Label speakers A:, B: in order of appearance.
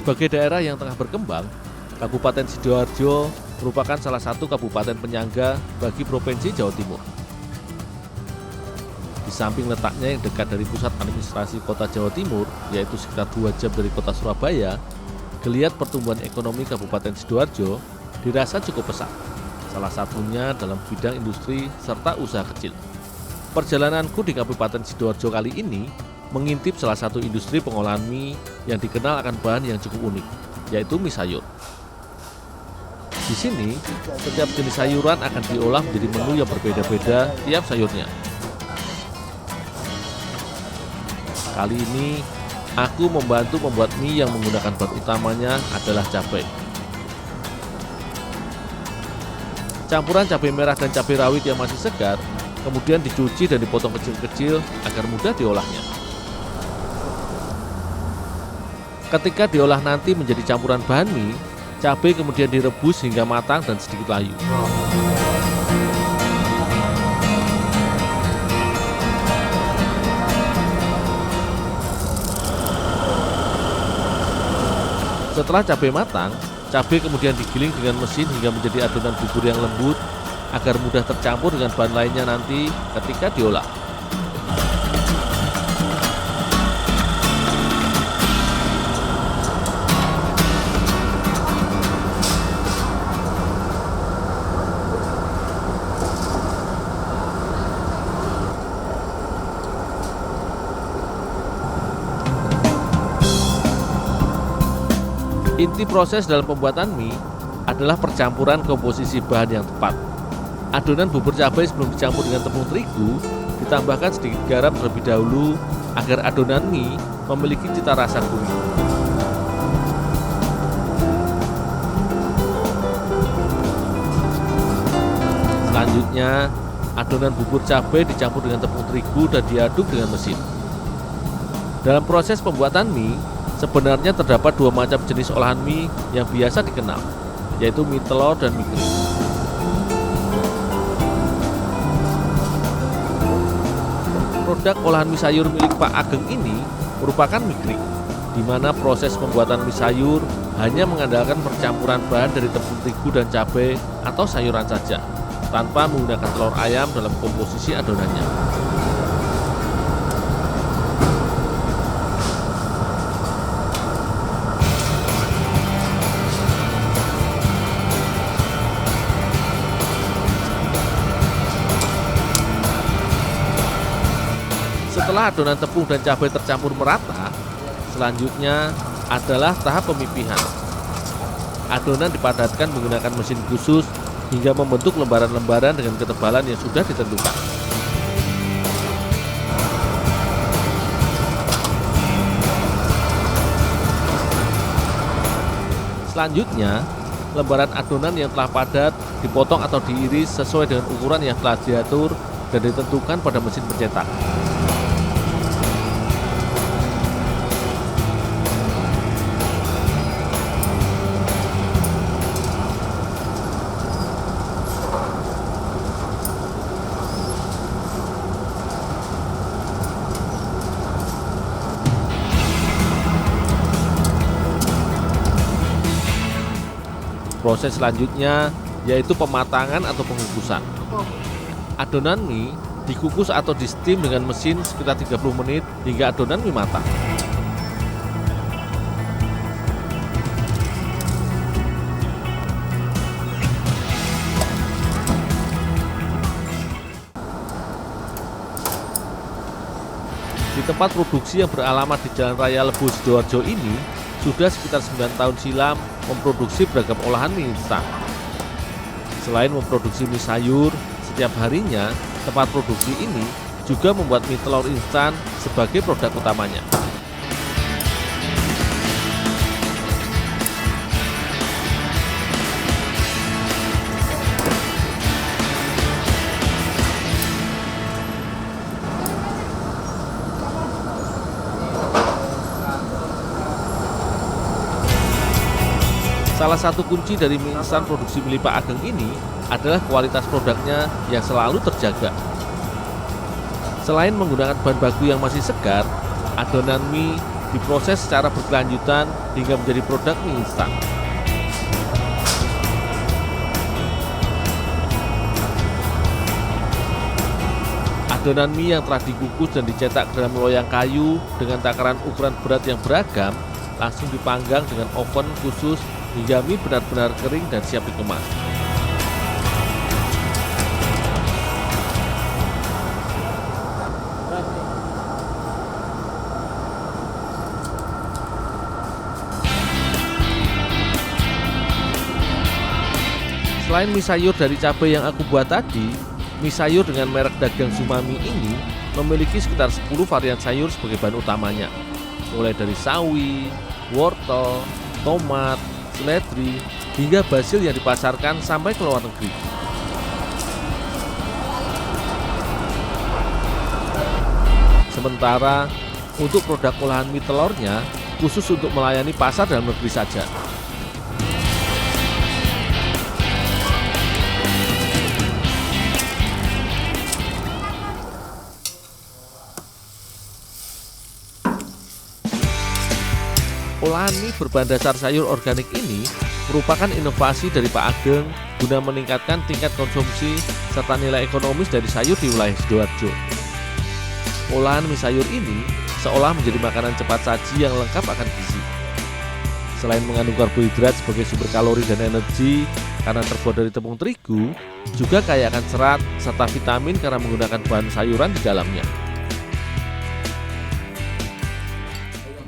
A: Sebagai daerah yang tengah berkembang, Kabupaten Sidoarjo merupakan salah satu kabupaten penyangga bagi Provinsi Jawa Timur. Di samping letaknya yang dekat dari pusat administrasi kota Jawa Timur, yaitu sekitar 2 jam dari kota Surabaya, geliat pertumbuhan ekonomi Kabupaten Sidoarjo dirasa cukup pesat, salah satunya dalam bidang industri serta usaha kecil. Perjalananku di Kabupaten Sidoarjo kali ini mengintip salah satu industri pengolahan mie yang dikenal akan bahan yang cukup unik, yaitu mie sayur. Di sini, setiap jenis sayuran akan diolah menjadi menu yang berbeda-beda tiap sayurnya. Kali ini, aku membantu membuat mie yang menggunakan bahan utamanya adalah cabai. Campuran cabai merah dan cabai rawit yang masih segar, kemudian dicuci dan dipotong kecil-kecil agar mudah diolahnya. Ketika diolah nanti menjadi campuran bahan mie, cabai kemudian direbus hingga matang dan sedikit layu. Setelah cabai matang, cabai kemudian digiling dengan mesin hingga menjadi adonan bubur yang lembut agar mudah tercampur dengan bahan lainnya nanti ketika diolah. Inti proses dalam pembuatan mie adalah percampuran komposisi bahan yang tepat. Adonan bubur cabai sebelum dicampur dengan tepung terigu ditambahkan sedikit garam terlebih dahulu agar adonan mie memiliki cita rasa gurih. Selanjutnya, adonan bubur cabai dicampur dengan tepung terigu dan diaduk dengan mesin. Dalam proses pembuatan mie, sebenarnya terdapat 2 macam jenis olahan mie yang biasa dikenal, yaitu mie telur dan mie kering. Produk olahan mie sayur milik Pak Ageng ini merupakan mie kering, di mana proses pembuatan mie sayur hanya mengandalkan percampuran bahan dari tepung terigu dan cabai atau sayuran saja, tanpa menggunakan telur ayam dalam komposisi adonannya. Setelah adonan tepung dan cabai tercampur merata, selanjutnya adalah tahap pemipihan. Adonan dipadatkan menggunakan mesin khusus hingga membentuk lembaran-lembaran dengan ketebalan yang sudah ditentukan. Selanjutnya, lembaran adonan yang telah padat dipotong atau diiris sesuai dengan ukuran yang telah diatur dan ditentukan pada mesin pencetak. Proses selanjutnya yaitu pematangan atau pengukusan. Adonan mie dikukus atau di steam dengan mesin sekitar 30 menit hingga adonan mie matang. Di tempat produksi yang beralamat di Jalan Raya Lebu Sidoarjo ini sudah sekitar 9 tahun silam memproduksi beragam olahan mie instan. Selain memproduksi mie sayur, setiap harinya tempat produksi ini juga membuat mie telur instan sebagai produk utamanya. Salah satu kunci dari mie instan produksi milik Pak Ageng ini adalah kualitas produknya yang selalu terjaga. Selain menggunakan bahan baku yang masih segar, adonan mie diproses secara berkelanjutan hingga menjadi produk mie instan. Adonan mie yang telah dikukus dan dicetak dalam loyang kayu dengan takaran ukuran berat yang beragam langsung dipanggang dengan oven khusus hingga mie benar-benar kering dan siap dikemas. Selain mie sayur dari cabai yang aku buat tadi, mie sayur dengan merek dagang Zumami ini memiliki sekitar 10 varian sayur sebagai bahan utamanya, mulai dari sawi, wortel, tomat, seledri, hingga basil yang dipasarkan sampai ke luar negeri. Sementara untuk produk olahan mie telurnya khusus untuk melayani pasar dalam negeri saja. Olahan mie berbahan dasar sayur organik ini merupakan inovasi dari Pak Ageng guna meningkatkan tingkat konsumsi serta nilai ekonomis dari sayur di wilayah Sidoarjo. Olahan mie sayur ini seolah menjadi makanan cepat saji yang lengkap akan gizi. Selain mengandung karbohidrat sebagai sumber kalori dan energi karena terbuat dari tepung terigu, juga kaya akan serat serta vitamin karena menggunakan bahan sayuran di dalamnya.